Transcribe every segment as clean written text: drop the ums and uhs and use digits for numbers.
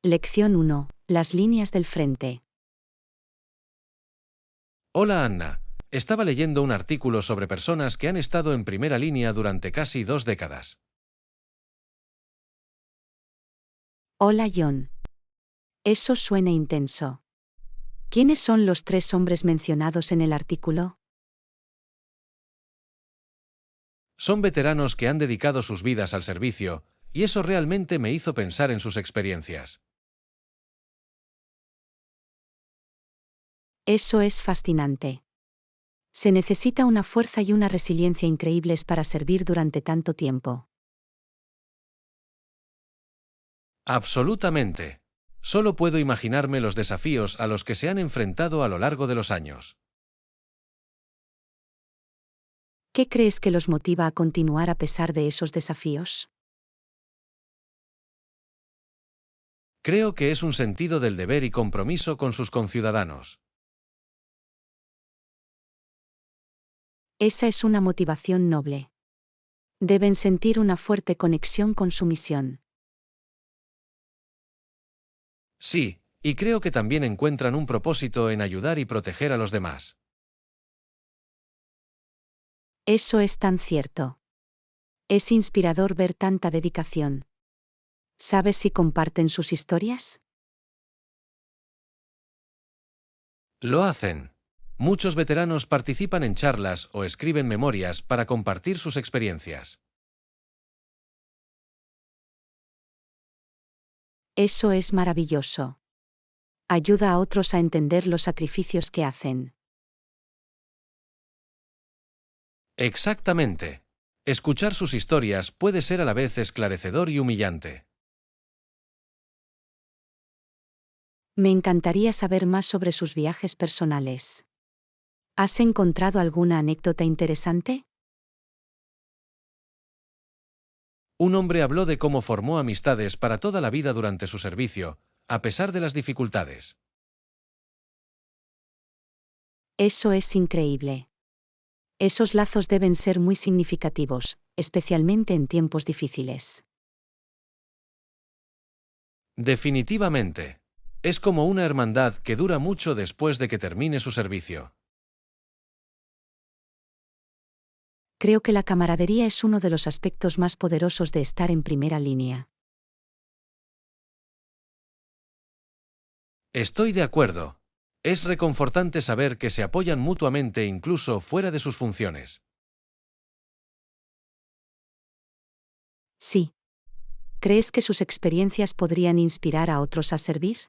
Lección 1. Las líneas del frente. Hola Anna, estaba leyendo un artículo sobre personas que han estado en primera línea durante casi 2 décadas. Hola John. Eso suena intenso. ¿Quiénes son los 3 hombres mencionados en el artículo? Son veteranos que han dedicado sus vidas al servicio, y eso realmente me hizo pensar en sus experiencias. Eso es fascinante. Se necesita una fuerza y una resiliencia increíbles para servir durante tanto tiempo. Absolutamente. Solo puedo imaginarme los desafíos a los que se han enfrentado a lo largo de los años. ¿Qué crees que los motiva a continuar a pesar de esos desafíos? Creo que es un sentido del deber y compromiso con sus conciudadanos. Esa es una motivación noble. Deben sentir una fuerte conexión con su misión. Sí, y creo que también encuentran un propósito en ayudar y proteger a los demás. Eso es tan cierto. Es inspirador ver tanta dedicación. ¿Sabes si comparten sus historias? Lo hacen. Muchos veteranos participan en charlas o escriben memorias para compartir sus experiencias. Eso es maravilloso. Ayuda a otros a entender los sacrificios que hacen. Exactamente. Escuchar sus historias puede ser a la vez esclarecedor y humillante. Me encantaría saber más sobre sus viajes personales. ¿Has encontrado alguna anécdota interesante? Un hombre habló de cómo formó amistades para toda la vida durante su servicio, a pesar de las dificultades. Eso es increíble. Esos lazos deben ser muy significativos, especialmente en tiempos difíciles. Definitivamente. Es como una hermandad que dura mucho después de que termine su servicio. Creo que la camaradería es uno de los aspectos más poderosos de estar en primera línea. Estoy de acuerdo. Es reconfortante saber que se apoyan mutuamente incluso fuera de sus funciones. Sí. ¿Crees que sus experiencias podrían inspirar a otros a servir?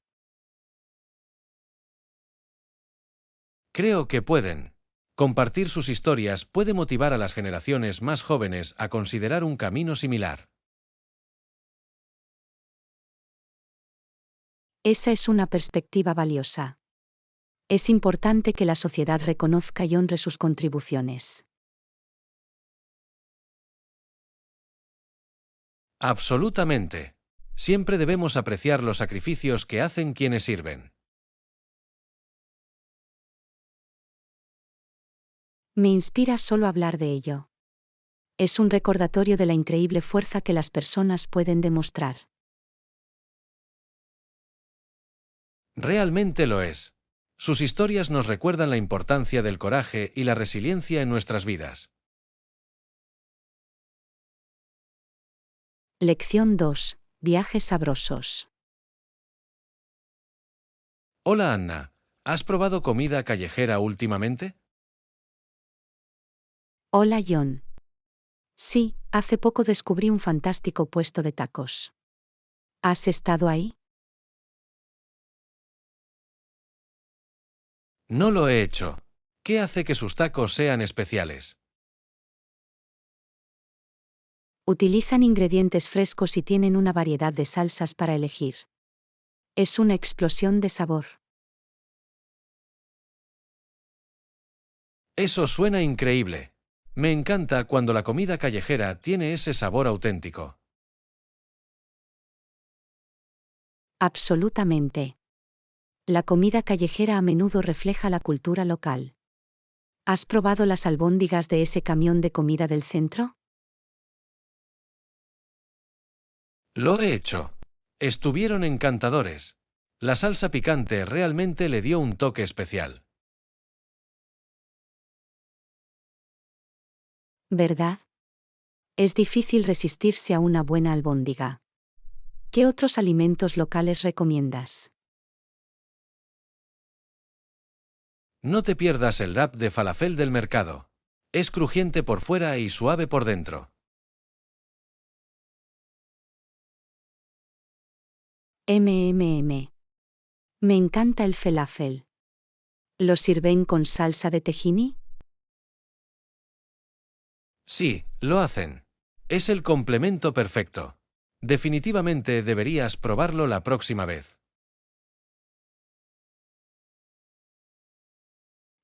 Creo que pueden. Compartir sus historias puede motivar a las generaciones más jóvenes a considerar un camino similar. Esa es una perspectiva valiosa. Es importante que la sociedad reconozca y honre sus contribuciones. Absolutamente. Siempre debemos apreciar los sacrificios que hacen quienes sirven. Me inspira solo hablar de ello. Es un recordatorio de la increíble fuerza que las personas pueden demostrar. Realmente lo es. Sus historias nos recuerdan la importancia del coraje y la resiliencia en nuestras vidas. Lección 2. Viajes sabrosos. Hola Anna, ¿has probado comida callejera últimamente? Hola John. Sí, hace poco descubrí un fantástico puesto de tacos. ¿Has estado ahí? No lo he hecho. ¿Qué hace que sus tacos sean especiales? Utilizan ingredientes frescos y tienen una variedad de salsas para elegir. Es una explosión de sabor. Eso suena increíble. Me encanta cuando la comida callejera tiene ese sabor auténtico. Absolutamente. La comida callejera a menudo refleja la cultura local. ¿Has probado las albóndigas de ese camión de comida del centro? Lo he hecho. Estuvieron encantadores. La salsa picante realmente le dio un toque especial. ¿Verdad? Es difícil resistirse a una buena albóndiga. ¿Qué otros alimentos locales recomiendas? No te pierdas el wrap de falafel del mercado. Es crujiente por fuera y suave por dentro. Me encanta el falafel. ¿Lo sirven con salsa de tahini? Sí, lo hacen. Es el complemento perfecto. Definitivamente deberías probarlo la próxima vez.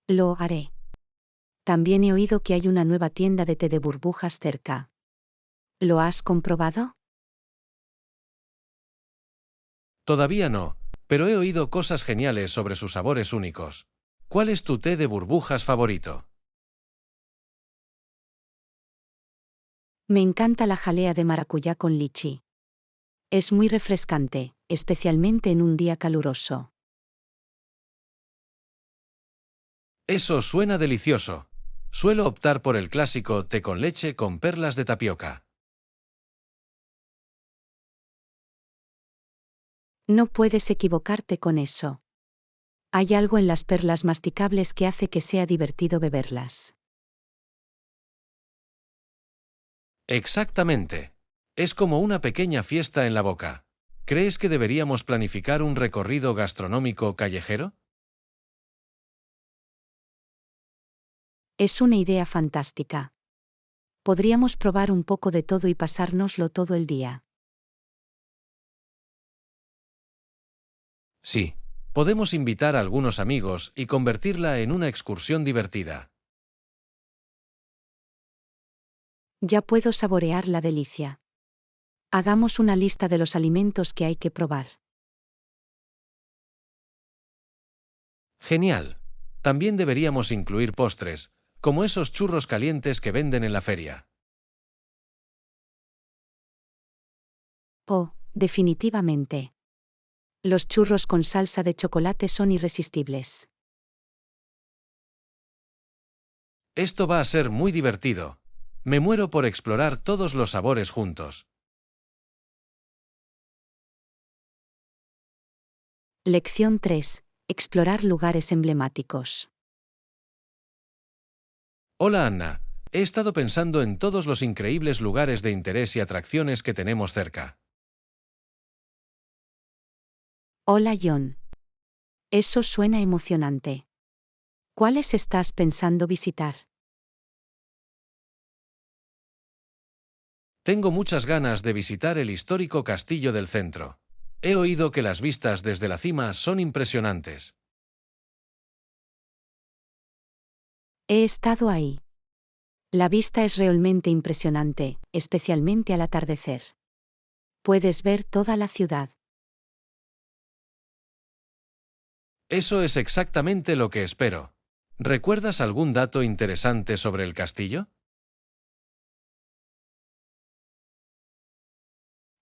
Lo haré. También he oído que hay una nueva tienda de té de burbujas cerca. ¿Lo has comprobado? Todavía no, pero he oído cosas geniales sobre sus sabores únicos. ¿Cuál es tu té de burbujas favorito? Me encanta la jalea de maracuyá con lichi. Es muy refrescante, especialmente en un día caluroso. Eso suena delicioso. Suelo optar por el clásico té con leche con perlas de tapioca. No puedes equivocarte con eso. Hay algo en las perlas masticables que hace que sea divertido beberlas. Exactamente. Es como una pequeña fiesta en la boca. ¿Crees que deberíamos planificar un recorrido gastronómico callejero? Es una idea fantástica. Podríamos probar un poco de todo y pasárnoslo todo el día. Sí. Podemos invitar a algunos amigos y convertirla en una excursión divertida. Ya puedo saborear la delicia. Hagamos una lista de los alimentos que hay que probar. Genial. También deberíamos incluir postres, como esos churros calientes que venden en la feria. Oh, definitivamente. Los churros con salsa de chocolate son irresistibles. Esto va a ser muy divertido. Me muero por explorar todos los sabores juntos. Lección 3. Explorar lugares emblemáticos. Hola Anna, he estado pensando en todos los increíbles lugares de interés y atracciones que tenemos cerca. Hola John. Eso suena emocionante. ¿Cuáles estás pensando visitar? Tengo muchas ganas de visitar el histórico castillo del centro. He oído que las vistas desde la cima son impresionantes. He estado ahí. La vista es realmente impresionante, especialmente al atardecer. Puedes ver toda la ciudad. Eso es exactamente lo que espero. ¿Recuerdas algún dato interesante sobre el castillo?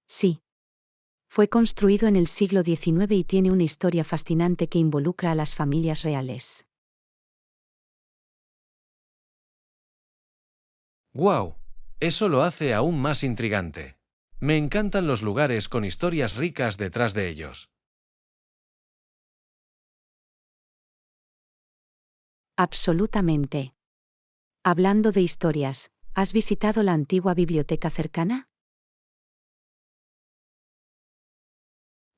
Sí. Fue construido en el siglo XIX y tiene una historia fascinante que involucra a las familias reales. ¡Guau! Eso lo hace aún más intrigante. Me encantan los lugares con historias ricas detrás de ellos. Absolutamente. Hablando de historias, ¿has visitado la antigua biblioteca cercana?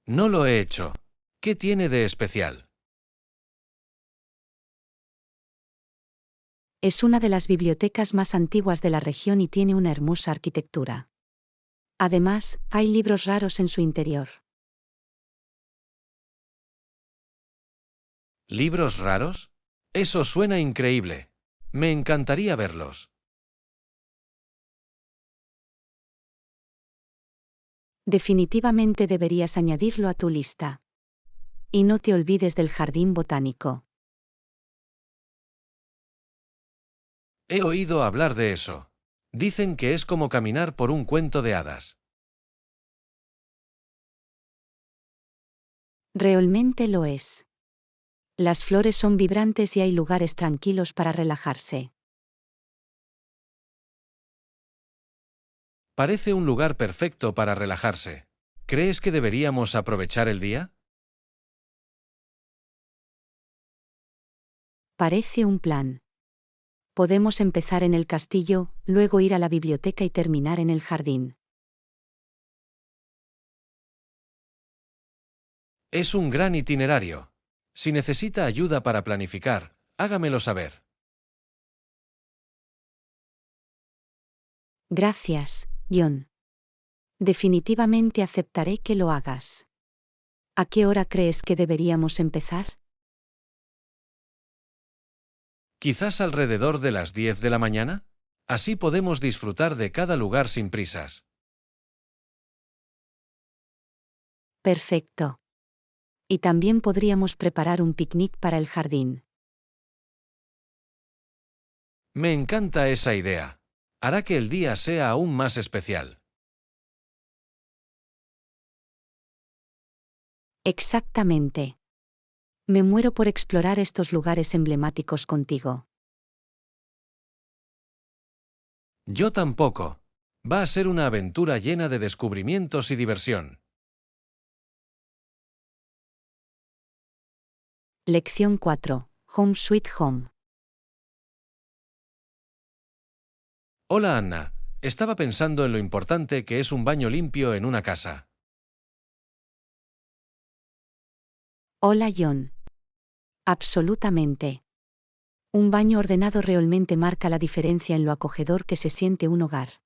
No lo he hecho. ¿Qué tiene de especial? Es una de las bibliotecas más antiguas de la región y tiene una hermosa arquitectura. Además, hay libros raros en su interior. ¿Libros raros? Eso suena increíble. Me encantaría verlos. Definitivamente deberías añadirlo a tu lista. Y no te olvides del jardín botánico. He oído hablar de eso. Dicen que es como caminar por un cuento de hadas. Realmente lo es. Las flores son vibrantes y hay lugares tranquilos para relajarse. Parece un lugar perfecto para relajarse. ¿Crees que deberíamos aprovechar el día? Parece un plan. Podemos empezar en el castillo, luego ir a la biblioteca y terminar en el jardín. Es un gran itinerario. Si necesita ayuda para planificar, hágamelo saber. Gracias, John. Definitivamente aceptaré que lo hagas. ¿A qué hora crees que deberíamos empezar? Quizás alrededor de las 10 de la mañana. Así podemos disfrutar de cada lugar sin prisas. Perfecto. Y también podríamos preparar un picnic para el jardín. Me encanta esa idea. Hará que el día sea aún más especial. Exactamente. Me muero por explorar estos lugares emblemáticos contigo. Yo tampoco. Va a ser una aventura llena de descubrimientos y diversión. Lección 4. Home Sweet Home. Hola Anna, estaba pensando en lo importante que es un baño limpio en una casa. Hola John. Absolutamente. Un baño ordenado realmente marca la diferencia en lo acogedor que se siente un hogar.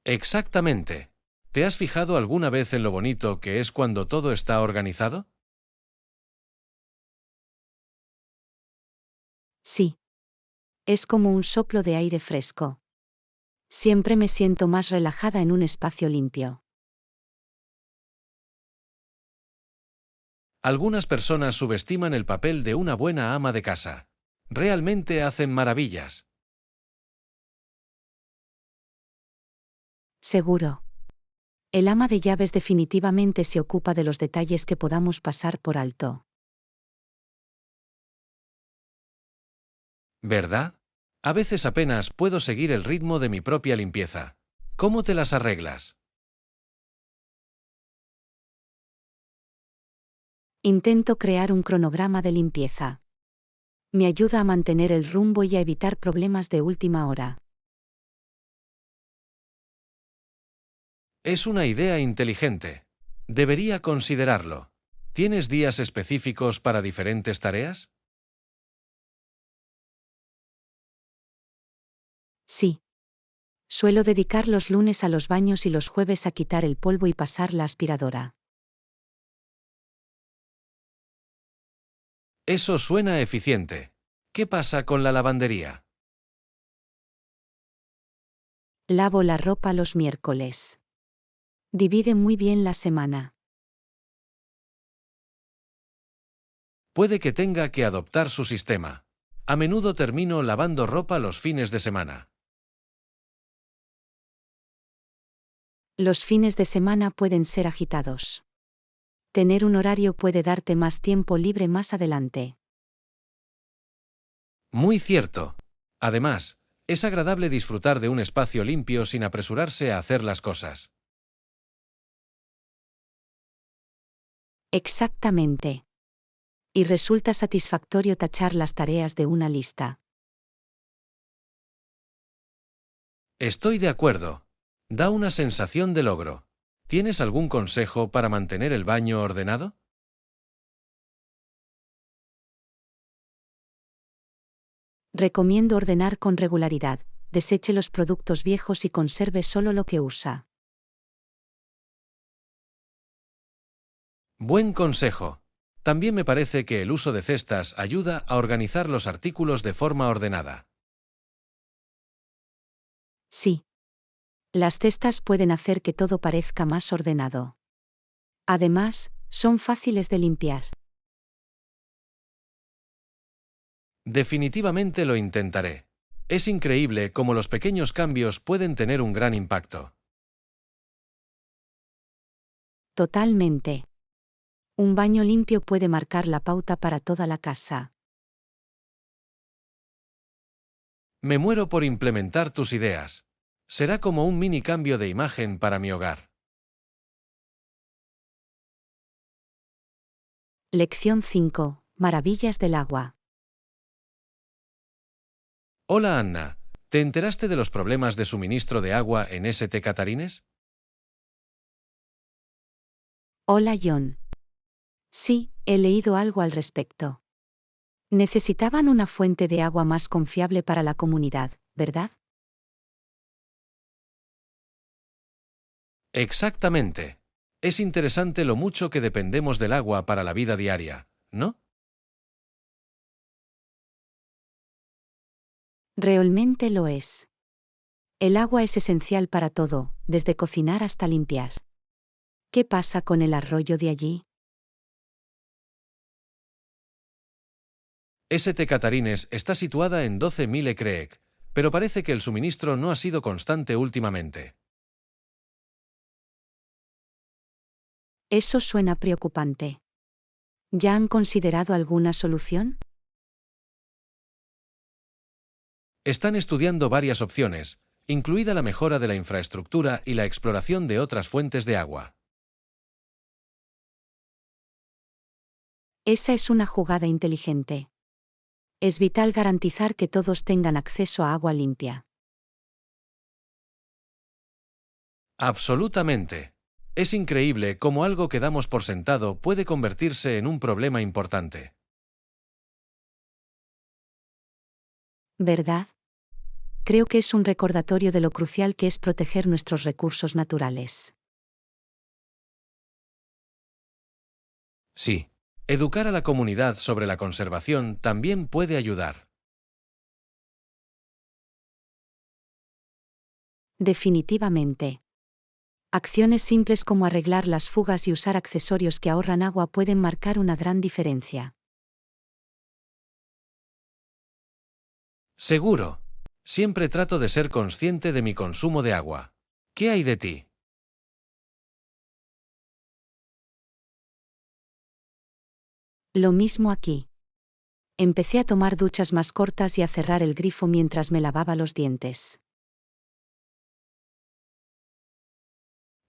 Exactamente. ¿Te has fijado alguna vez en lo bonito que es cuando todo está organizado? Sí. Es como un soplo de aire fresco. Siempre me siento más relajada en un espacio limpio. Algunas personas subestiman el papel de una buena ama de casa. Realmente hacen maravillas. Seguro. El ama de llaves definitivamente se ocupa de los detalles que podamos pasar por alto. ¿Verdad? A veces apenas puedo seguir el ritmo de mi propia limpieza. ¿Cómo te las arreglas? Intento crear un cronograma de limpieza. Me ayuda a mantener el rumbo y a evitar problemas de última hora. Es una idea inteligente. Debería considerarlo. ¿Tienes días específicos para diferentes tareas? Sí. Suelo dedicar los lunes a los baños y los jueves a quitar el polvo y pasar la aspiradora. Eso suena eficiente. ¿Qué pasa con la lavandería? Lavo la ropa los miércoles. Divide muy bien la semana. Puede que tenga que adoptar su sistema. A menudo termino lavando ropa los fines de semana. Los fines de semana pueden ser agitados. Tener un horario puede darte más tiempo libre más adelante. Muy cierto. Además, es agradable disfrutar de un espacio limpio sin apresurarse a hacer las cosas. Exactamente. Y resulta satisfactorio tachar las tareas de una lista. Estoy de acuerdo. Da una sensación de logro. ¿Tienes algún consejo para mantener el baño ordenado? Recomiendo ordenar con regularidad, deseche los productos viejos y conserve solo lo que usa. Buen consejo. También me parece que el uso de cestas ayuda a organizar los artículos de forma ordenada. Sí. Las cestas pueden hacer que todo parezca más ordenado. Además, son fáciles de limpiar. Definitivamente lo intentaré. Es increíble cómo los pequeños cambios pueden tener un gran impacto. Totalmente. Un baño limpio puede marcar la pauta para toda la casa. Me muero por implementar tus ideas. Será como un mini cambio de imagen para mi hogar. Lección 5. Maravillas del agua. Hola Anna, ¿te enteraste de los problemas de suministro de agua en St. Catarines? Hola John. Sí, he leído algo al respecto. Necesitaban una fuente de agua más confiable para la comunidad, ¿verdad? Exactamente. Es interesante lo mucho que dependemos del agua para la vida diaria, ¿no? Realmente lo es. El agua es esencial para todo, desde cocinar hasta limpiar. ¿Qué pasa con el arroyo de allí? St. Catarines está situada en 12 Mile Creek, pero parece que el suministro no ha sido constante últimamente. Eso suena preocupante. ¿Ya han considerado alguna solución? Están estudiando varias opciones, incluida la mejora de la infraestructura y la exploración de otras fuentes de agua. Esa es una jugada inteligente. Es vital garantizar que todos tengan acceso a agua limpia. Absolutamente. Es increíble cómo algo que damos por sentado puede convertirse en un problema importante. ¿Verdad? Creo que es un recordatorio de lo crucial que es proteger nuestros recursos naturales. Sí. Educar a la comunidad sobre la conservación también puede ayudar. Definitivamente. Acciones simples como arreglar las fugas y usar accesorios que ahorran agua pueden marcar una gran diferencia. Seguro. Siempre trato de ser consciente de mi consumo de agua. ¿Qué hay de ti? Lo mismo aquí. Empecé a tomar duchas más cortas y a cerrar el grifo mientras me lavaba los dientes.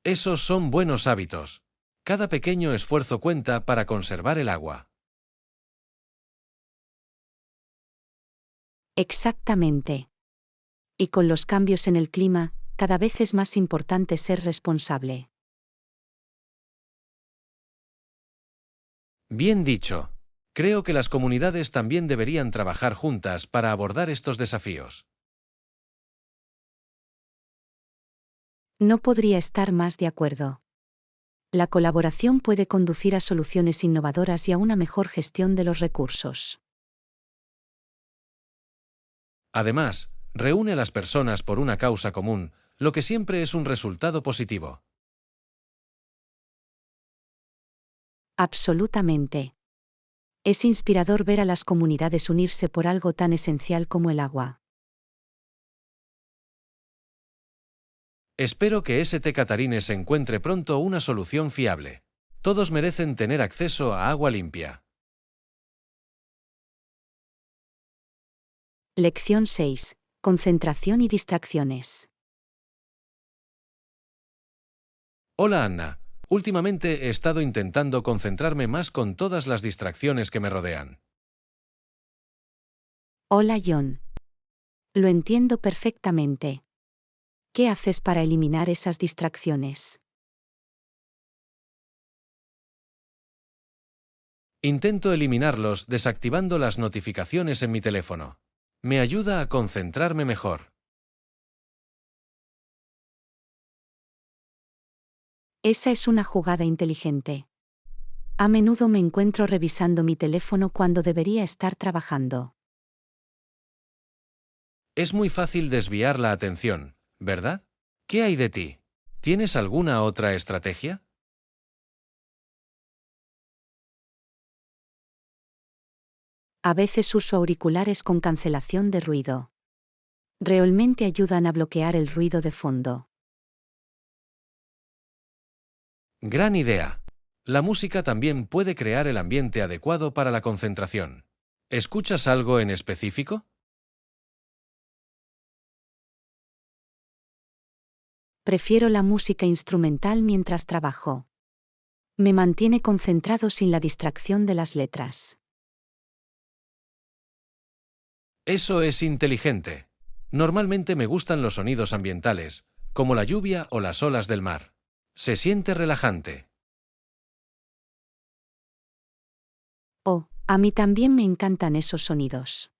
Esos son buenos hábitos. Cada pequeño esfuerzo cuenta para conservar el agua. Exactamente. Y con los cambios en el clima, cada vez es más importante ser responsable. Bien dicho. Creo que las comunidades también deberían trabajar juntas para abordar estos desafíos. No podría estar más de acuerdo. La colaboración puede conducir a soluciones innovadoras y a una mejor gestión de los recursos. Además, reúne a las personas por una causa común, lo que siempre es un resultado positivo. Absolutamente. Es inspirador ver a las comunidades unirse por algo tan esencial como el agua. Espero que St. Catarines encuentre pronto una solución fiable. Todos merecen tener acceso a agua limpia. Lección 6. Concentración y distracciones. Hola Anna, últimamente he estado intentando concentrarme más con todas las distracciones que me rodean. Hola John. Lo entiendo perfectamente. ¿Qué haces para eliminar esas distracciones? Intento eliminarlos desactivando las notificaciones en mi teléfono. Me ayuda a concentrarme mejor. Esa es una jugada inteligente. A menudo me encuentro revisando mi teléfono cuando debería estar trabajando. Es muy fácil desviar la atención, ¿verdad? ¿Qué hay de ti? ¿Tienes alguna otra estrategia? A veces uso auriculares con cancelación de ruido. Realmente ayudan a bloquear el ruido de fondo. Gran idea. La música también puede crear el ambiente adecuado para la concentración. ¿Escuchas algo en específico? Prefiero la música instrumental mientras trabajo. Me mantiene concentrado sin la distracción de las letras. Eso es inteligente. Normalmente me gustan los sonidos ambientales, como la lluvia o las olas del mar. Se siente relajante. Oh, a mí también me encantan esos sonidos.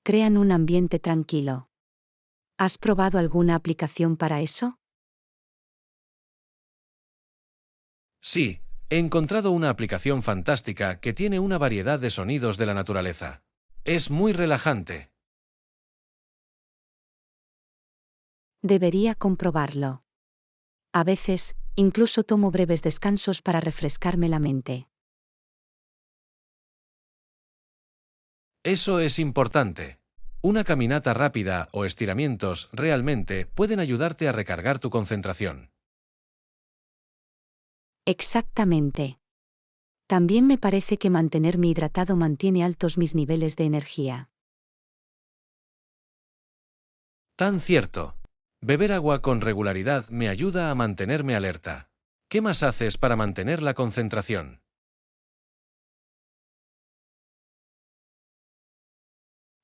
Crean un ambiente tranquilo. ¿Has probado alguna aplicación para eso? Sí, he encontrado una aplicación fantástica que tiene una variedad de sonidos de la naturaleza. Es muy relajante. Debería comprobarlo. A veces, incluso tomo breves descansos para refrescarme la mente. Eso es importante. Una caminata rápida o estiramientos realmente pueden ayudarte a recargar tu concentración. Exactamente. También me parece que mantenerme hidratado mantiene altos mis niveles de energía. Tan cierto. Beber agua con regularidad me ayuda a mantenerme alerta. ¿Qué más haces para mantener la concentración?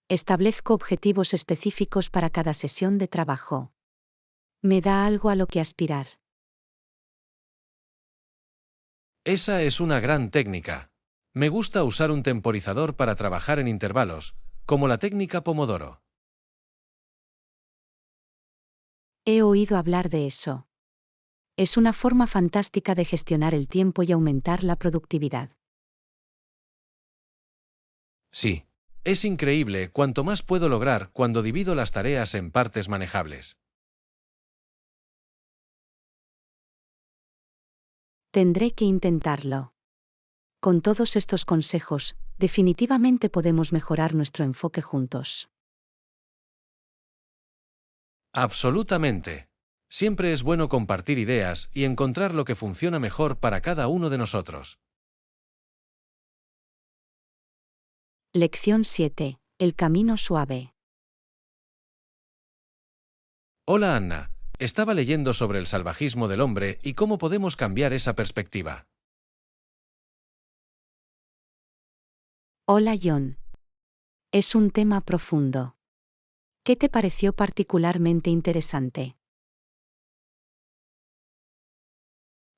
Establezco objetivos específicos para cada sesión de trabajo. Me da algo a lo que aspirar. Esa es una gran técnica. Me gusta usar un temporizador para trabajar en intervalos, como la técnica Pomodoro. He oído hablar de eso. Es una forma fantástica de gestionar el tiempo y aumentar la productividad. Sí. Es increíble cuánto más puedo lograr cuando divido las tareas en partes manejables. Tendré que intentarlo. Con todos estos consejos, definitivamente podemos mejorar nuestro enfoque juntos. Absolutamente. Siempre es bueno compartir ideas y encontrar lo que funciona mejor para cada uno de nosotros. Lección 7. El camino suave. Hola Anna, estaba leyendo sobre el salvajismo del hombre y cómo podemos cambiar esa perspectiva. Hola John. Es un tema profundo. ¿Qué te pareció particularmente interesante?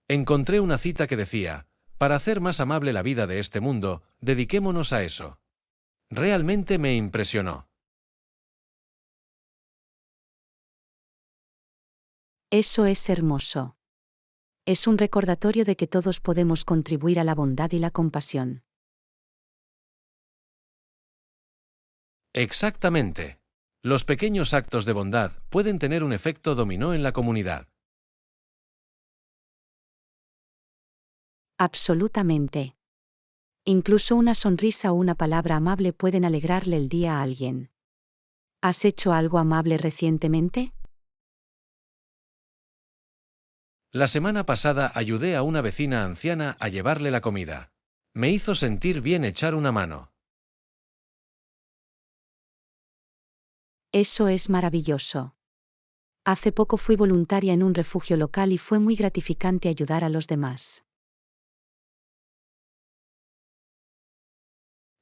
Encontré una cita que decía, para hacer más amable la vida de este mundo, dediquémonos a eso. Realmente me impresionó. Eso es hermoso. Es un recordatorio de que todos podemos contribuir a la bondad y la compasión. Exactamente. Los pequeños actos de bondad pueden tener un efecto dominó en la comunidad. Absolutamente. Incluso una sonrisa o una palabra amable pueden alegrarle el día a alguien. ¿Has hecho algo amable recientemente? La semana pasada ayudé a una vecina anciana a llevarle la comida. Me hizo sentir bien echar una mano. Eso es maravilloso. Hace poco fui voluntaria en un refugio local y fue muy gratificante ayudar a los demás.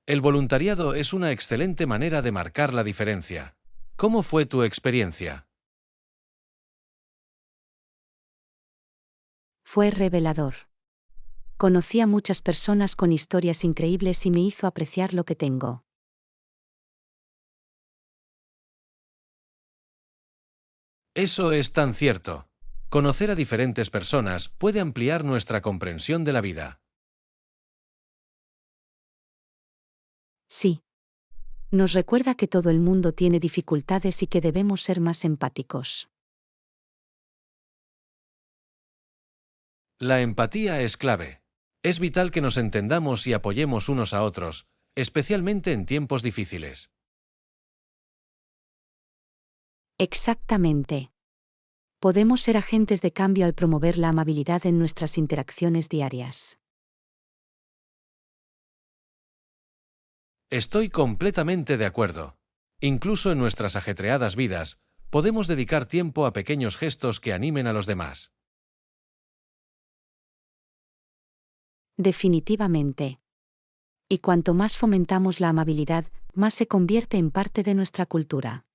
El voluntariado es una excelente manera de marcar la diferencia. ¿Cómo fue tu experiencia? Fue revelador. Conocí a muchas personas con historias increíbles y me hizo apreciar lo que tengo. Eso es tan cierto. Conocer a diferentes personas puede ampliar nuestra comprensión de la vida. Sí. Nos recuerda que todo el mundo tiene dificultades y que debemos ser más empáticos. La empatía es clave. Es vital que nos entendamos y apoyemos unos a otros, especialmente en tiempos difíciles. Exactamente. Podemos ser agentes de cambio al promover la amabilidad en nuestras interacciones diarias. Estoy completamente de acuerdo. Incluso en nuestras ajetreadas vidas, podemos dedicar tiempo a pequeños gestos que animen a los demás. Definitivamente. Y cuanto más fomentamos la amabilidad, más se convierte en parte de nuestra cultura.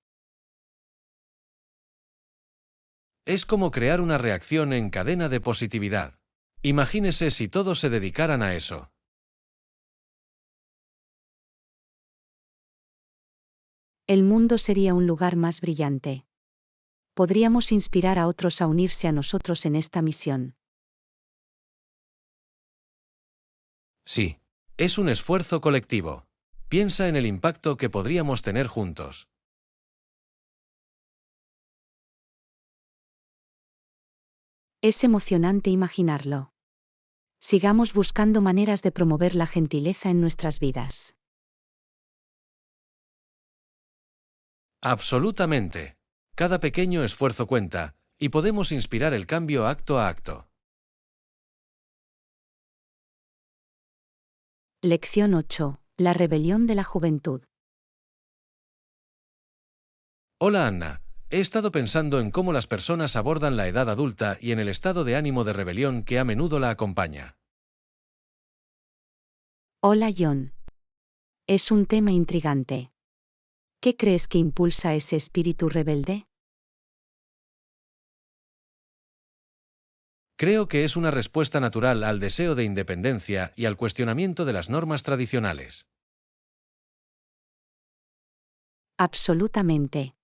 Es como crear una reacción en cadena de positividad. Imagínese si todos se dedicaran a eso. El mundo sería un lugar más brillante. Podríamos inspirar a otros a unirse a nosotros en esta misión. Sí. Es un esfuerzo colectivo. Piensa en el impacto que podríamos tener juntos. Es emocionante imaginarlo. Sigamos buscando maneras de promover la gentileza en nuestras vidas. Absolutamente. Cada pequeño esfuerzo cuenta, y podemos inspirar el cambio acto a acto. Lección 8. La rebelión de la juventud. Hola Anna, he estado pensando en cómo las personas abordan la edad adulta y en el estado de ánimo de rebelión que a menudo la acompaña. Hola John. Es un tema intrigante. ¿Qué crees que impulsa ese espíritu rebelde? Creo que es una respuesta natural al deseo de independencia y al cuestionamiento de las normas tradicionales. Absolutamente.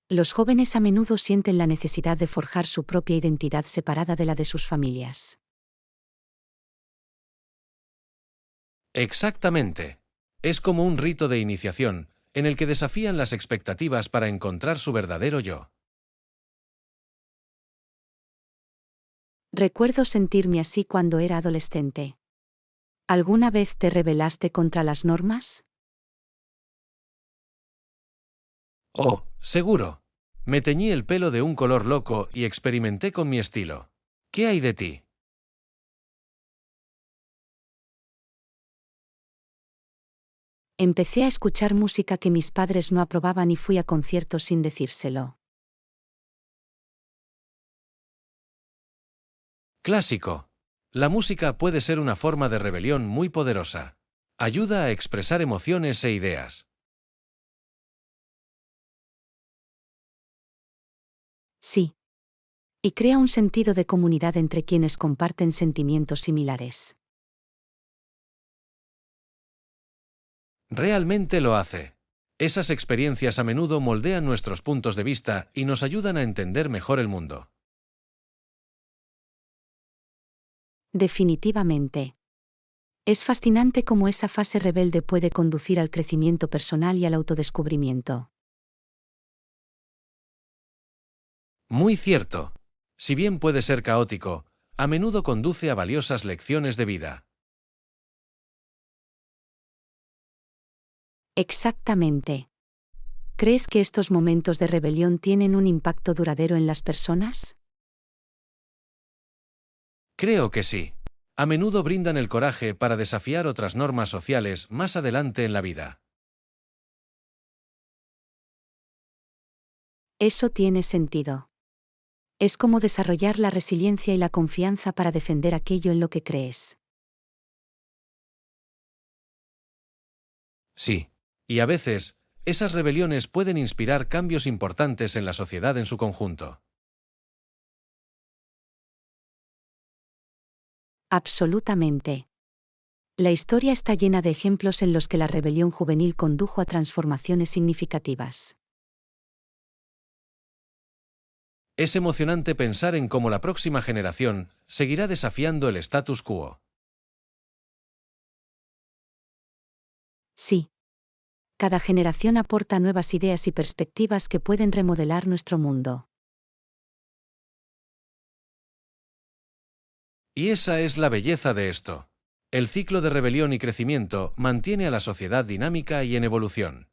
Los jóvenes a menudo sienten la necesidad de forjar su propia identidad separada de la de sus familias. Exactamente. Es como un rito de iniciación, en el que desafían las expectativas para encontrar su verdadero yo. Recuerdo sentirme así cuando era adolescente. ¿Alguna vez te rebelaste contra las normas? Oh, seguro. Me teñí el pelo de un color loco y experimenté con mi estilo. ¿Qué hay de ti? Empecé a escuchar música que mis padres no aprobaban y fui a conciertos sin decírselo. Clásico. La música puede ser una forma de rebelión muy poderosa. Ayuda a expresar emociones e ideas. Sí. Y crea un sentido de comunidad entre quienes comparten sentimientos similares. Realmente lo hace. Esas experiencias a menudo moldean nuestros puntos de vista y nos ayudan a entender mejor el mundo. Definitivamente. Es fascinante cómo esa fase rebelde puede conducir al crecimiento personal y al autodescubrimiento. Muy cierto. Si bien puede ser caótico, a menudo conduce a valiosas lecciones de vida. Exactamente. ¿Crees que estos momentos de rebelión tienen un impacto duradero en las personas? Creo que sí. A menudo brindan el coraje para desafiar otras normas sociales más adelante en la vida. Eso tiene sentido. Es como desarrollar la resiliencia y la confianza para defender aquello en lo que crees. Sí. Y a veces, esas rebeliones pueden inspirar cambios importantes en la sociedad en su conjunto. Absolutamente. La historia está llena de ejemplos en los que la rebelión juvenil condujo a transformaciones significativas. Es emocionante pensar en cómo la próxima generación seguirá desafiando el status quo. Sí. Cada generación aporta nuevas ideas y perspectivas que pueden remodelar nuestro mundo. Y esa es la belleza de esto. El ciclo de rebelión y crecimiento mantiene a la sociedad dinámica y en evolución.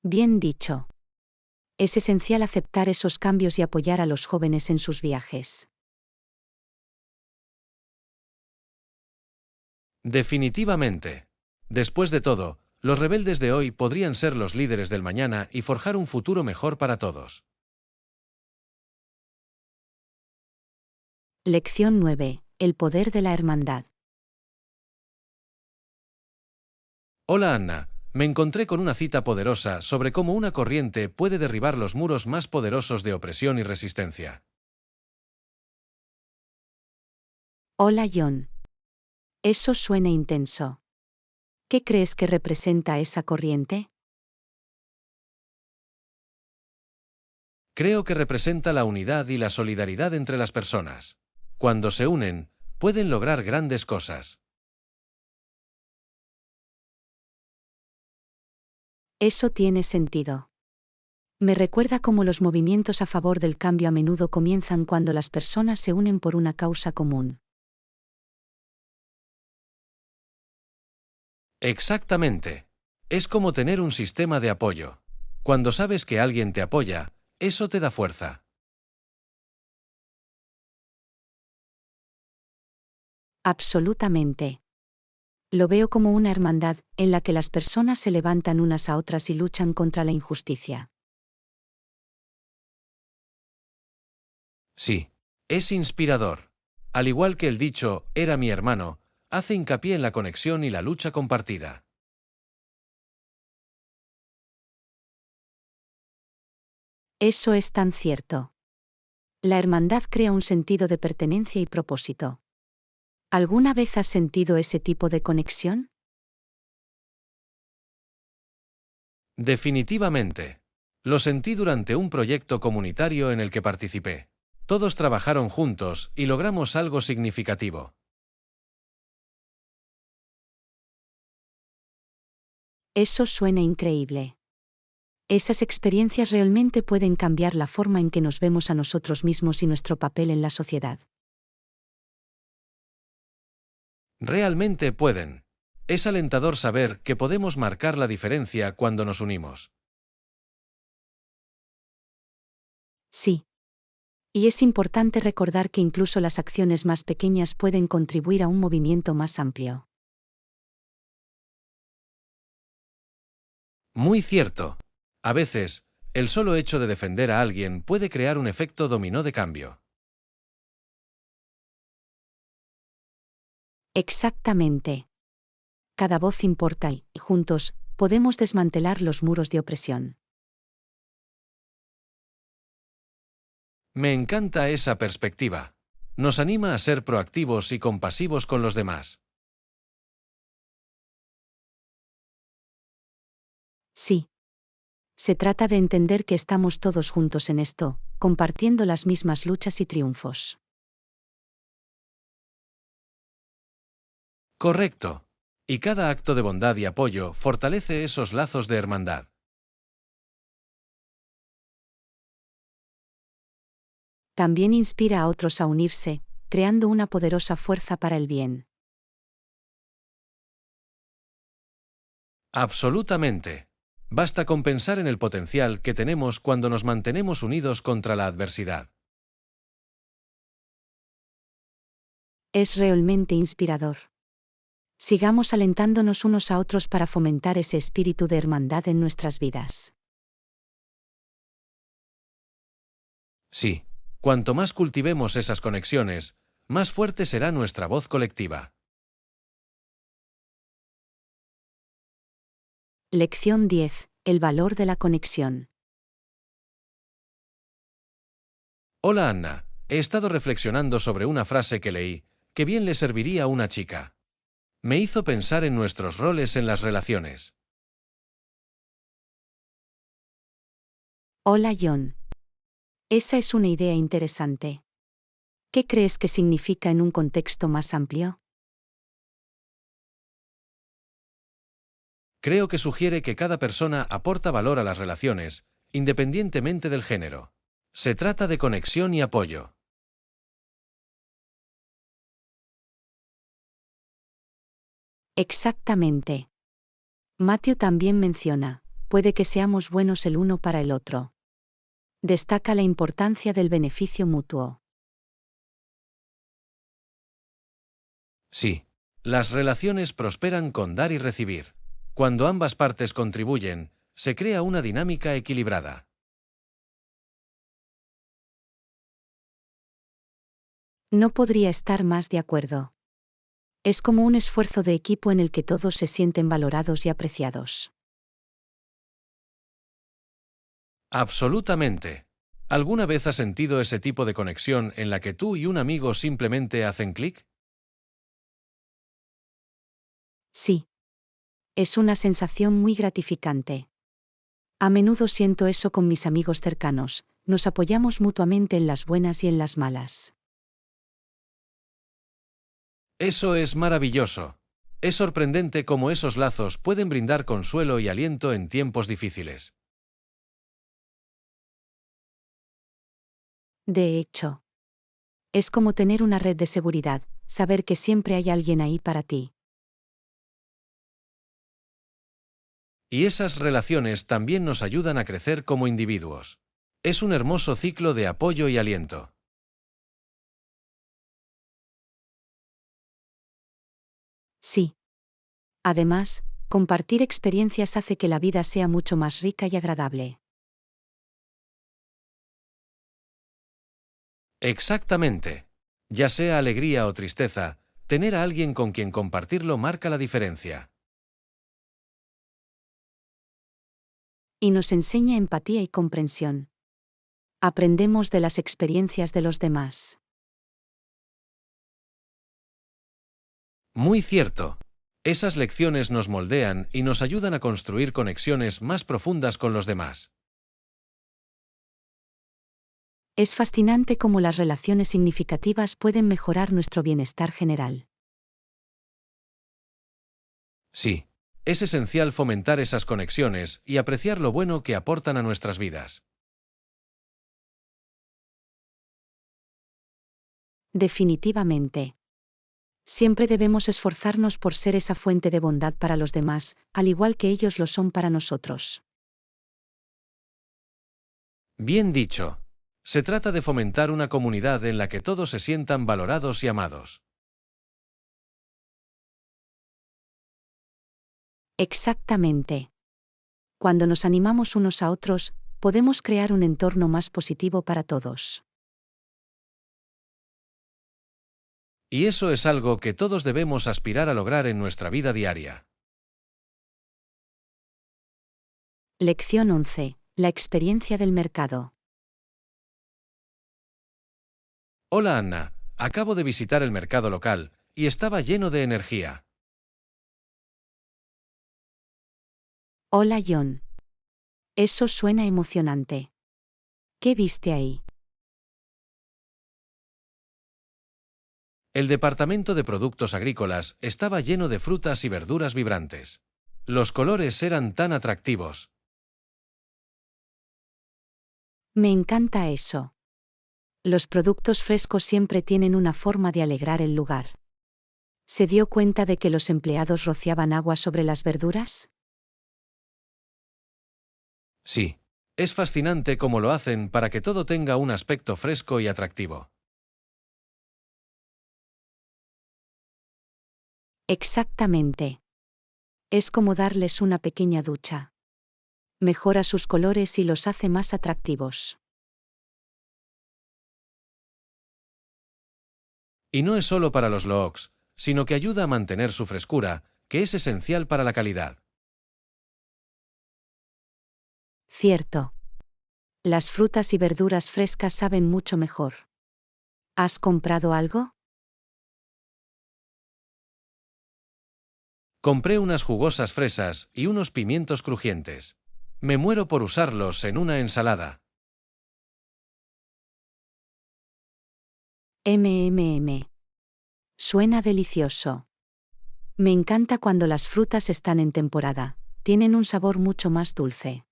Bien dicho. Es esencial aceptar esos cambios y apoyar a los jóvenes en sus viajes. Definitivamente. Después de todo, los rebeldes de hoy podrían ser los líderes del mañana y forjar un futuro mejor para todos. Lección 9. El poder de la hermandad. Hola Anna, me encontré con una cita poderosa sobre cómo una corriente puede derribar los muros más poderosos de opresión y resistencia. Hola John. Eso suena intenso. ¿Qué crees que representa esa corriente? Creo que representa la unidad y la solidaridad entre las personas. Cuando se unen, pueden lograr grandes cosas. Eso tiene sentido. Me recuerda cómo los movimientos a favor del cambio a menudo comienzan cuando las personas se unen por una causa común. Exactamente. Es como tener un sistema de apoyo. Cuando sabes que alguien te apoya, eso te da fuerza. Absolutamente. Lo veo como una hermandad, en la que las personas se levantan unas a otras y luchan contra la injusticia. Sí. Es inspirador. Al igual que el dicho, era mi hermano, hace hincapié en la conexión y la lucha compartida. Eso es tan cierto. La hermandad crea un sentido de pertenencia y propósito. ¿Alguna vez has sentido ese tipo de conexión? Definitivamente. Lo sentí durante un proyecto comunitario en el que participé. Todos trabajaron juntos y logramos algo significativo. Eso suena increíble. Esas experiencias realmente pueden cambiar la forma en que nos vemos a nosotros mismos y nuestro papel en la sociedad. Realmente pueden. Es alentador saber que podemos marcar la diferencia cuando nos unimos. Sí. Y es importante recordar que incluso las acciones más pequeñas pueden contribuir a un movimiento más amplio. Muy cierto. A veces, el solo hecho de defender a alguien puede crear un efecto dominó de cambio. Exactamente. Cada voz importa y, juntos, podemos desmantelar los muros de opresión. Me encanta esa perspectiva. Nos anima a ser proactivos y compasivos con los demás. Sí. Se trata de entender que estamos todos juntos en esto, compartiendo las mismas luchas y triunfos. Correcto. Y cada acto de bondad y apoyo fortalece esos lazos de hermandad. También inspira a otros a unirse, creando una poderosa fuerza para el bien. Absolutamente. Basta con pensar en el potencial que tenemos cuando nos mantenemos unidos contra la adversidad. Es realmente inspirador. Sigamos alentándonos unos a otros para fomentar ese espíritu de hermandad en nuestras vidas. Sí. Cuanto más cultivemos esas conexiones, más fuerte será nuestra voz colectiva. Lección 10. El valor de la conexión. Hola Anna, he estado reflexionando sobre una frase que leí, que bien le serviría a una chica. Me hizo pensar en nuestros roles en las relaciones. Hola John. Esa es una idea interesante. ¿Qué crees que significa en un contexto más amplio? Creo que sugiere que cada persona aporta valor a las relaciones, independientemente del género. Se trata de conexión y apoyo. Exactamente. Matthew también menciona, puede que seamos buenos el uno para el otro. Destaca la importancia del beneficio mutuo. Sí. Las relaciones prosperan con dar y recibir. Cuando ambas partes contribuyen, se crea una dinámica equilibrada. No podría estar más de acuerdo. Es como un esfuerzo de equipo en el que todos se sienten valorados y apreciados. Absolutamente. ¿Alguna vez has sentido ese tipo de conexión en la que tú y un amigo simplemente hacen clic? Sí. Es una sensación muy gratificante. A menudo siento eso con mis amigos cercanos, nos apoyamos mutuamente en las buenas y en las malas. Eso es maravilloso. Es sorprendente cómo esos lazos pueden brindar consuelo y aliento en tiempos difíciles. De hecho, es como tener una red de seguridad, saber que siempre hay alguien ahí para ti. Y esas relaciones también nos ayudan a crecer como individuos. Es un hermoso ciclo de apoyo y aliento. Sí. Además, compartir experiencias hace que la vida sea mucho más rica y agradable. Exactamente. Ya sea alegría o tristeza, tener a alguien con quien compartirlo marca la diferencia. Y nos enseña empatía y comprensión. Aprendemos de las experiencias de los demás. Muy cierto. Esas lecciones nos moldean y nos ayudan a construir conexiones más profundas con los demás. Es fascinante cómo las relaciones significativas pueden mejorar nuestro bienestar general. Sí. Es esencial fomentar esas conexiones y apreciar lo bueno que aportan a nuestras vidas. Definitivamente. Siempre debemos esforzarnos por ser esa fuente de bondad para los demás, al igual que ellos lo son para nosotros. Bien dicho. Se trata de fomentar una comunidad en la que todos se sientan valorados y amados. Exactamente. Cuando nos animamos unos a otros, podemos crear un entorno más positivo para todos. Y eso es algo que todos debemos aspirar a lograr en nuestra vida diaria. Lección 11. La experiencia del mercado. Hola Anna, acabo de visitar el mercado local, y estaba lleno de energía. Hola John. Eso suena emocionante. ¿Qué viste ahí? El departamento de productos agrícolas estaba lleno de frutas y verduras vibrantes. Los colores eran tan atractivos. Me encanta eso. Los productos frescos siempre tienen una forma de alegrar el lugar. ¿Se dio cuenta de que los empleados rociaban agua sobre las verduras? Sí. Es fascinante cómo lo hacen para que todo tenga un aspecto fresco y atractivo. Exactamente. Es como darles una pequeña ducha. Mejora sus colores y los hace más atractivos. Y no es solo para los looks, sino que ayuda a mantener su frescura, que es esencial para la calidad. Cierto. Las frutas y verduras frescas saben mucho mejor. ¿Has comprado algo? Compré unas jugosas fresas y unos pimientos crujientes. Me muero por usarlos en una ensalada. MMM. Suena delicioso. Me encanta cuando las frutas están en temporada. Tienen un sabor mucho más dulce.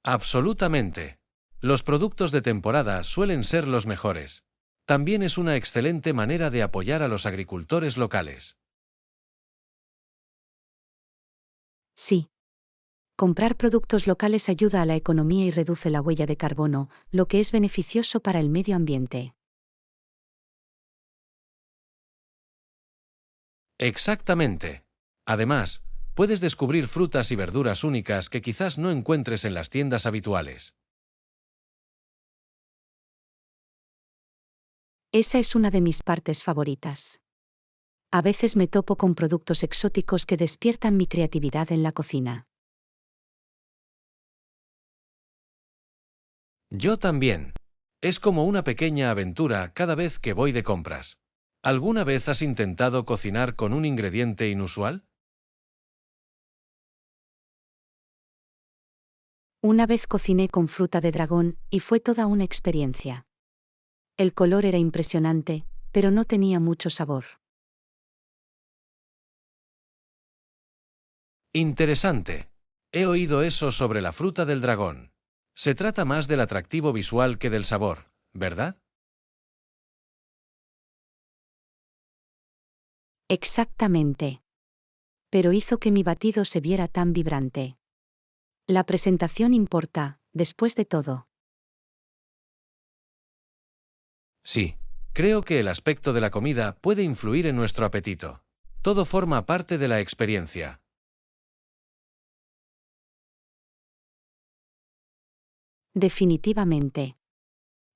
Absolutamente. Los productos de temporada suelen ser los mejores. También es una excelente manera de apoyar a los agricultores locales. Sí. Comprar productos locales ayuda a la economía y reduce la huella de carbono, lo que es beneficioso para el medio ambiente. Exactamente. Además, puedes descubrir frutas y verduras únicas que quizás no encuentres en las tiendas habituales. Esa es una de mis partes favoritas. A veces me topo con productos exóticos que despiertan mi creatividad en la cocina. Yo también. Es como una pequeña aventura cada vez que voy de compras. ¿Alguna vez has intentado cocinar con un ingrediente inusual? Una vez cociné con fruta de dragón, y fue toda una experiencia. El color era impresionante, pero no tenía mucho sabor. Interesante. He oído eso sobre la fruta del dragón. Se trata más del atractivo visual que del sabor, ¿verdad? Exactamente. Pero hizo que mi batido se viera tan vibrante. La presentación importa, después de todo. Sí. Creo que el aspecto de la comida puede influir en nuestro apetito. Todo forma parte de la experiencia. Definitivamente.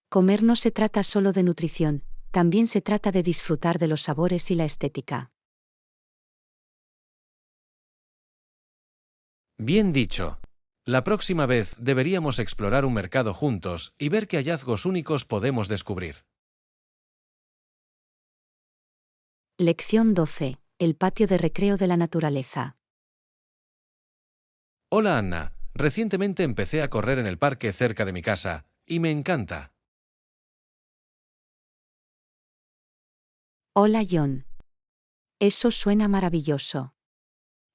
Comer no se trata solo de nutrición, también se trata de disfrutar de los sabores y la estética. Bien dicho. La próxima vez deberíamos explorar un mercado juntos y ver qué hallazgos únicos podemos descubrir. Lección 12. El patio de recreo de la naturaleza. Hola Anna, recientemente empecé a correr en el parque cerca de mi casa, y me encanta. Hola John. Eso suena maravilloso.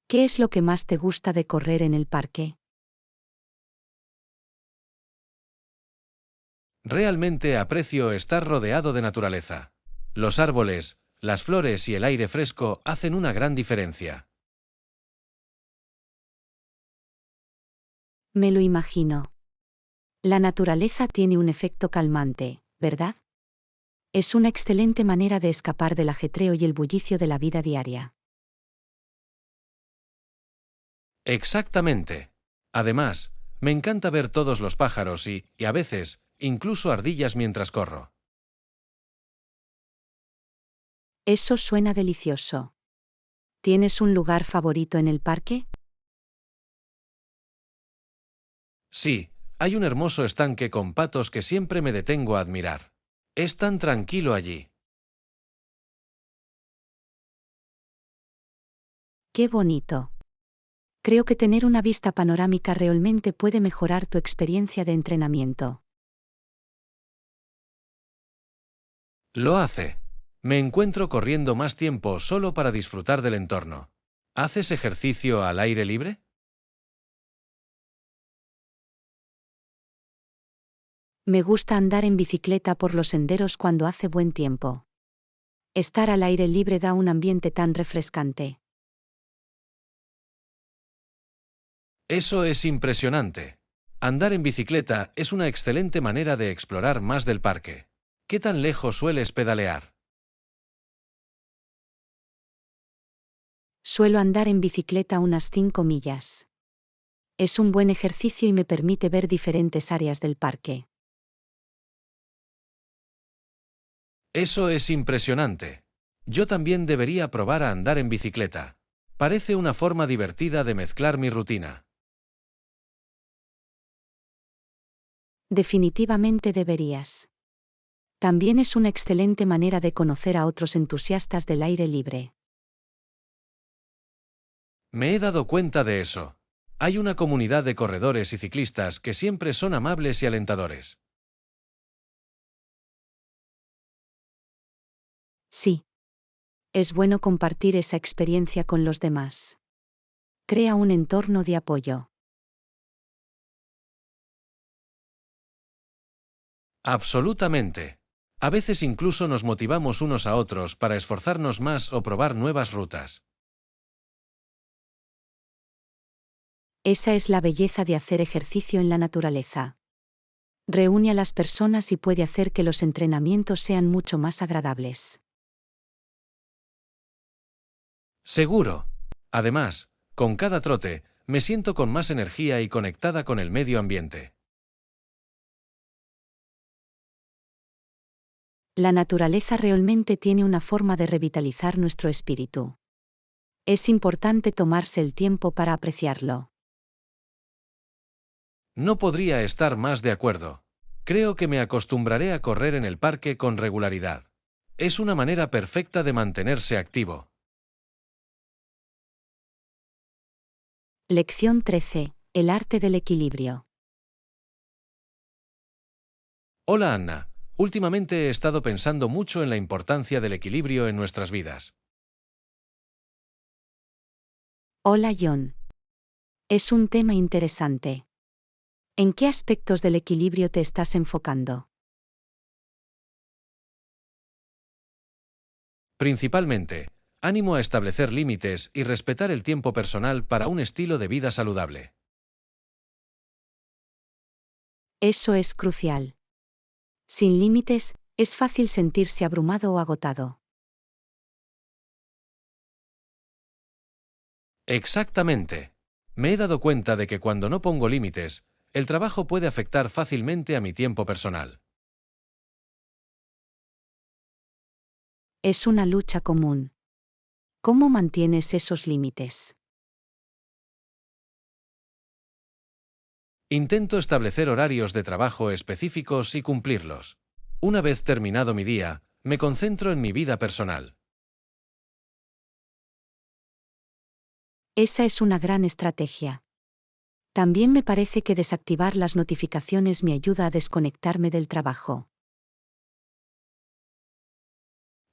¿Qué es lo que más te gusta de correr en el parque? Realmente aprecio estar rodeado de naturaleza. Los árboles, las flores y el aire fresco hacen una gran diferencia. Me lo imagino. La naturaleza tiene un efecto calmante, ¿verdad? Es una excelente manera de escapar del ajetreo y el bullicio de la vida diaria. Exactamente. Además, me encanta ver todos los pájaros y a veces, incluso ardillas mientras corro. Eso suena delicioso. ¿Tienes un lugar favorito en el parque? Sí, hay un hermoso estanque con patos que siempre me detengo a admirar. Es tan tranquilo allí. ¡Qué bonito! Creo que tener una vista panorámica realmente puede mejorar tu experiencia de entrenamiento. Lo hace. Me encuentro corriendo más tiempo solo para disfrutar del entorno. ¿Haces ejercicio al aire libre? Me gusta andar en bicicleta por los senderos cuando hace buen tiempo. Estar al aire libre da un ambiente tan refrescante. Eso es impresionante. Andar en bicicleta es una excelente manera de explorar más del parque. ¿Qué tan lejos sueles pedalear? Suelo andar en bicicleta unas 5 millas. Es un buen ejercicio y me permite ver diferentes áreas del parque. Eso es impresionante. Yo también debería probar a andar en bicicleta. Parece una forma divertida de mezclar mi rutina. Definitivamente deberías. También es una excelente manera de conocer a otros entusiastas del aire libre. Me he dado cuenta de eso. Hay una comunidad de corredores y ciclistas que siempre son amables y alentadores. Sí. Es bueno compartir esa experiencia con los demás. Crea un entorno de apoyo. Absolutamente. A veces incluso nos motivamos unos a otros para esforzarnos más o probar nuevas rutas. Esa es la belleza de hacer ejercicio en la naturaleza. Reúne a las personas y puede hacer que los entrenamientos sean mucho más agradables. Seguro. Además, con cada trote, me siento con más energía y conectada con el medio ambiente. La naturaleza realmente tiene una forma de revitalizar nuestro espíritu. Es importante tomarse el tiempo para apreciarlo. No podría estar más de acuerdo. Creo que me acostumbraré a correr en el parque con regularidad. Es una manera perfecta de mantenerse activo. Lección 13. El arte del equilibrio. Hola Anna, últimamente he estado pensando mucho en la importancia del equilibrio en nuestras vidas. Hola John. Es un tema interesante. ¿En qué aspectos del equilibrio te estás enfocando? Principalmente, ánimo a establecer límites y respetar el tiempo personal para un estilo de vida saludable. Eso es crucial. Sin límites, es fácil sentirse abrumado o agotado. Exactamente. Me he dado cuenta de que cuando no pongo límites, el trabajo puede afectar fácilmente a mi tiempo personal. Es una lucha común. ¿Cómo mantienes esos límites? Intento establecer horarios de trabajo específicos y cumplirlos. Una vez terminado mi día, me concentro en mi vida personal. Esa es una gran estrategia. También me parece que desactivar las notificaciones me ayuda a desconectarme del trabajo.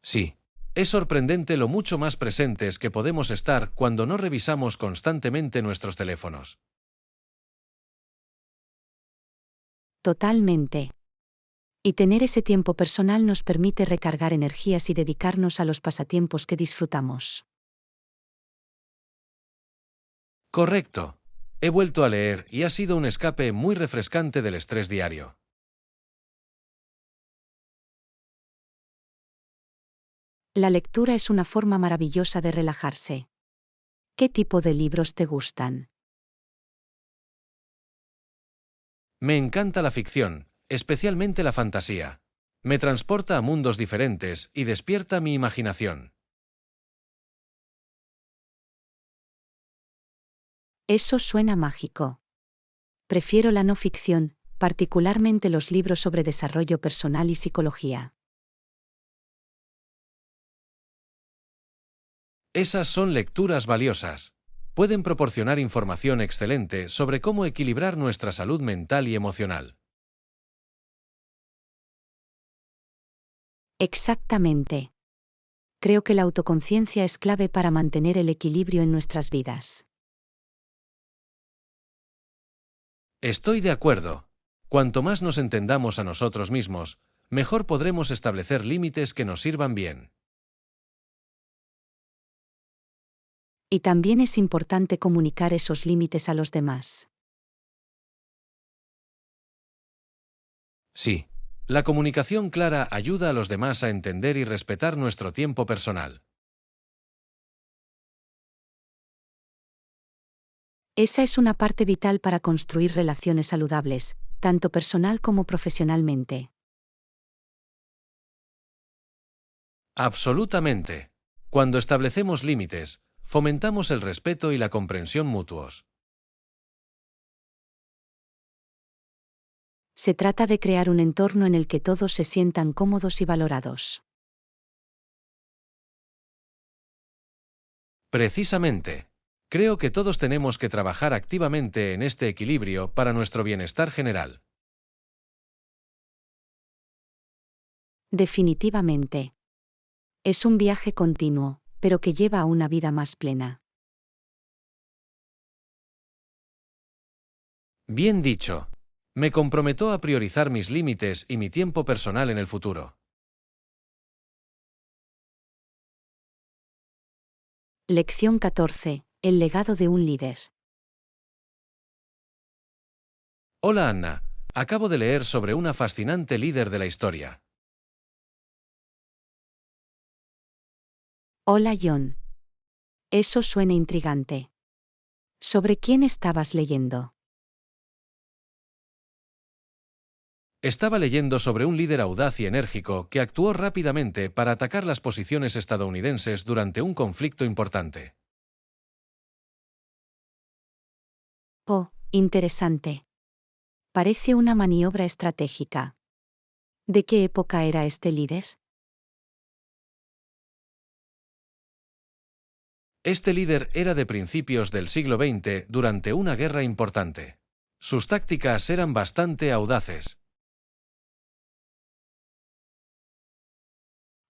Sí. Es sorprendente lo mucho más presentes que podemos estar cuando no revisamos constantemente nuestros teléfonos. Totalmente. Y tener ese tiempo personal nos permite recargar energías y dedicarnos a los pasatiempos que disfrutamos. Correcto. He vuelto a leer y ha sido un escape muy refrescante del estrés diario. La lectura es una forma maravillosa de relajarse. ¿Qué tipo de libros te gustan? Me encanta la ficción, especialmente la fantasía. Me transporta a mundos diferentes y despierta mi imaginación. Eso suena mágico. Prefiero la no ficción, particularmente los libros sobre desarrollo personal y psicología. Esas son lecturas valiosas. Pueden proporcionar información excelente sobre cómo equilibrar nuestra salud mental y emocional. Exactamente. Creo que la autoconciencia es clave para mantener el equilibrio en nuestras vidas. Estoy de acuerdo. Cuanto más nos entendamos a nosotros mismos, mejor podremos establecer límites que nos sirvan bien. Y también es importante comunicar esos límites a los demás. Sí. La comunicación clara ayuda a los demás a entender y respetar nuestro tiempo personal. Esa es una parte vital para construir relaciones saludables, tanto personal como profesionalmente. Absolutamente. Cuando establecemos límites, fomentamos el respeto y la comprensión mutuos. Se trata de crear un entorno en el que todos se sientan cómodos y valorados. Precisamente. Creo que todos tenemos que trabajar activamente en este equilibrio para nuestro bienestar general. Definitivamente. Es un viaje continuo, pero que lleva a una vida más plena. Bien dicho. Me comprometo a priorizar mis límites y mi tiempo personal en el futuro. Lección 14. El legado de un líder. Hola Anna, acabo de leer sobre una fascinante líder de la historia. Hola John. Eso suena intrigante. ¿Sobre quién estabas leyendo? Estaba leyendo sobre un líder audaz y enérgico que actuó rápidamente para atacar las posiciones estadounidenses durante un conflicto importante. Oh, interesante. Parece una maniobra estratégica. ¿De qué época era este líder? Este líder era de principios del siglo XX durante una guerra importante. Sus tácticas eran bastante audaces.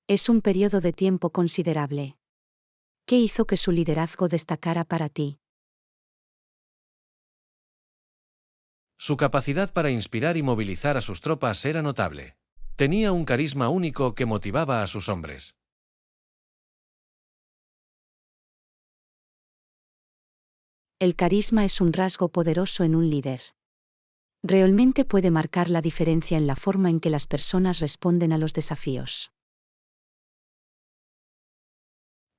Es un periodo de tiempo considerable. ¿Qué hizo que su liderazgo destacara para ti? Su capacidad para inspirar y movilizar a sus tropas era notable. Tenía un carisma único que motivaba a sus hombres. El carisma es un rasgo poderoso en un líder. Realmente puede marcar la diferencia en la forma en que las personas responden a los desafíos.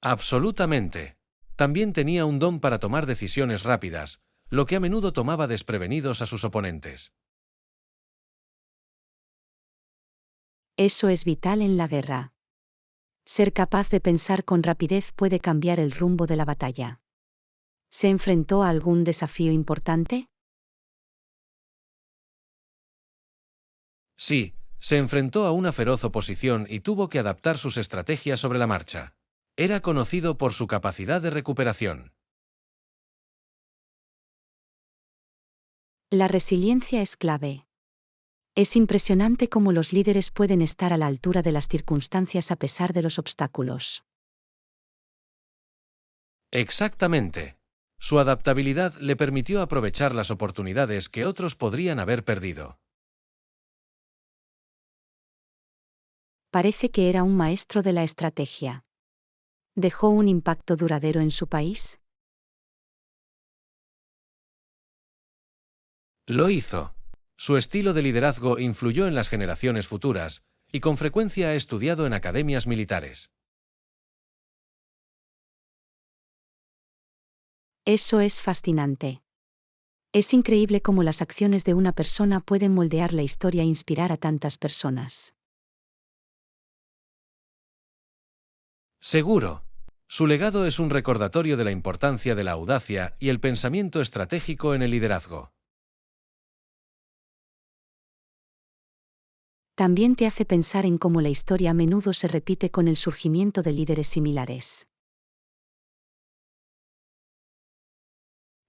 Absolutamente. También tenía un don para tomar decisiones rápidas, lo que a menudo tomaba desprevenidos a sus oponentes. Eso es vital en la guerra. Ser capaz de pensar con rapidez puede cambiar el rumbo de la batalla. ¿Se enfrentó a algún desafío importante? Sí, se enfrentó a una feroz oposición y tuvo que adaptar sus estrategias sobre la marcha. Era conocido por su capacidad de recuperación. La resiliencia es clave. Es impresionante cómo los líderes pueden estar a la altura de las circunstancias a pesar de los obstáculos. Exactamente. Su adaptabilidad le permitió aprovechar las oportunidades que otros podrían haber perdido. Parece que era un maestro de la estrategia. ¿Dejó un impacto duradero en su país? Lo hizo. Su estilo de liderazgo influyó en las generaciones futuras, y con frecuencia ha estudiado en academias militares. Eso es fascinante. Es increíble cómo las acciones de una persona pueden moldear la historia e inspirar a tantas personas. Seguro. Su legado es un recordatorio de la importancia de la audacia y el pensamiento estratégico en el liderazgo. También te hace pensar en cómo la historia a menudo se repite con el surgimiento de líderes similares.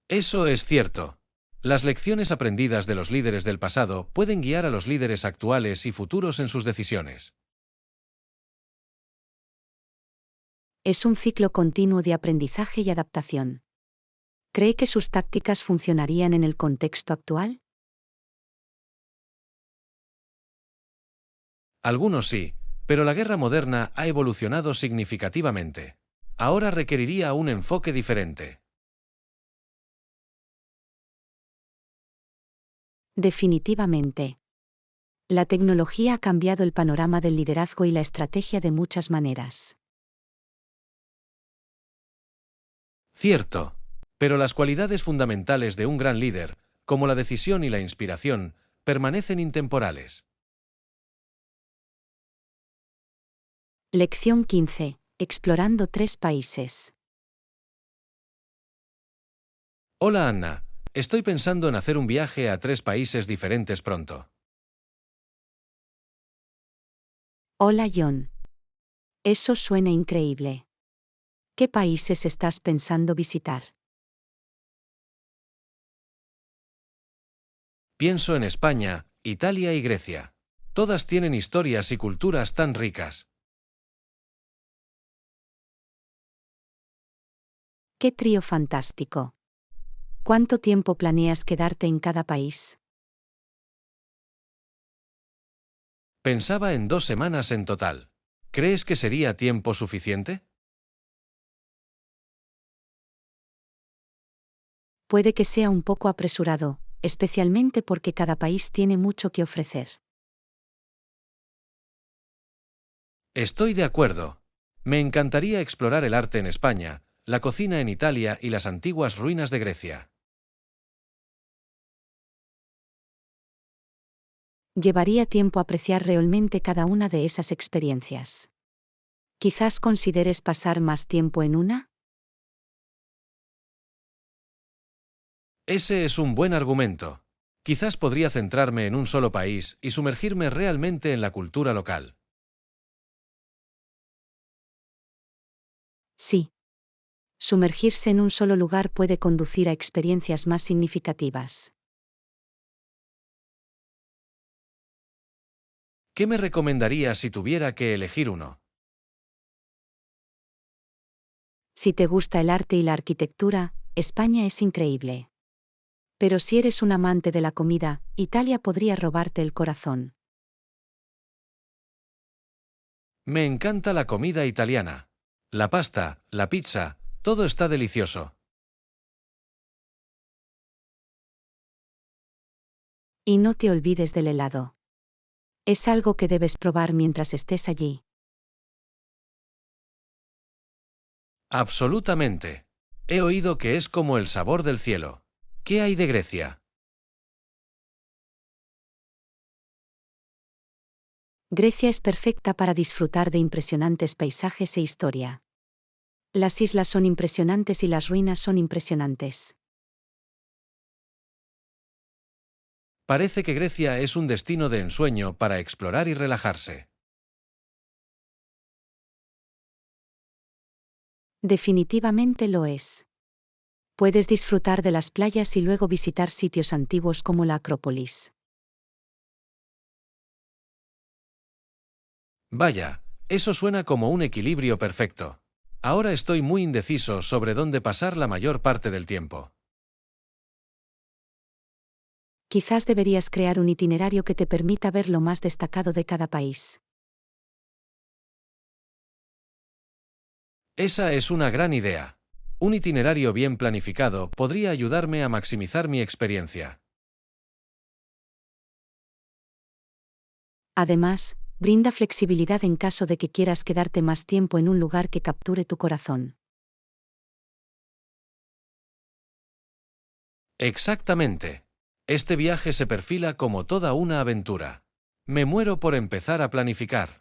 Eso es cierto. Las lecciones aprendidas de los líderes del pasado pueden guiar a los líderes actuales y futuros en sus decisiones. Es un ciclo continuo de aprendizaje y adaptación. ¿Cree que sus tácticas funcionarían en el contexto actual? Algunos sí, pero la guerra moderna ha evolucionado significativamente. Ahora requeriría un enfoque diferente. Definitivamente. La tecnología ha cambiado el panorama del liderazgo y la estrategia de muchas maneras. Cierto. Pero las cualidades fundamentales de un gran líder, como la decisión y la inspiración, permanecen intemporales. Lección 15. Explorando 3 países. Hola Anna, estoy pensando en hacer un viaje a 3 países diferentes pronto. Hola John. Eso suena increíble. ¿Qué países estás pensando visitar? Pienso en España, Italia y Grecia. Todas tienen historias y culturas tan ricas. ¡Qué trío fantástico! ¿Cuánto tiempo planeas quedarte en cada país? Pensaba en 2 semanas en total. ¿Crees que sería tiempo suficiente? Puede que sea un poco apresurado, especialmente porque cada país tiene mucho que ofrecer. Estoy de acuerdo. Me encantaría explorar el arte en España, la cocina en Italia y las antiguas ruinas de Grecia. Llevaría tiempo apreciar realmente cada una de esas experiencias. Quizás consideres pasar más tiempo en una. Ese es un buen argumento. Quizás podría centrarme en un solo país y sumergirme realmente en la cultura local. Sí. Sumergirse en un solo lugar puede conducir a experiencias más significativas. ¿Qué me recomendarías si tuviera que elegir uno? Si te gusta el arte y la arquitectura, España es increíble. Pero si eres un amante de la comida, Italia podría robarte el corazón. Me encanta la comida italiana. La pasta, la pizza, todo está delicioso. Y no te olvides del helado. Es algo que debes probar mientras estés allí. Absolutamente. He oído que es como el sabor del cielo. ¿Qué hay de Grecia? Grecia es perfecta para disfrutar de impresionantes paisajes e historia. Las islas son impresionantes y las ruinas son impresionantes. Parece que Grecia es un destino de ensueño para explorar y relajarse. Definitivamente lo es. Puedes disfrutar de las playas y luego visitar sitios antiguos como la Acrópolis. Vaya, eso suena como un equilibrio perfecto. Ahora estoy muy indeciso sobre dónde pasar la mayor parte del tiempo. Quizás deberías crear un itinerario que te permita ver lo más destacado de cada país. Esa es una gran idea. Un itinerario bien planificado podría ayudarme a maximizar mi experiencia. Además, brinda flexibilidad en caso de que quieras quedarte más tiempo en un lugar que capture tu corazón. Exactamente. Este viaje se perfila como toda una aventura. Me muero por empezar a planificar.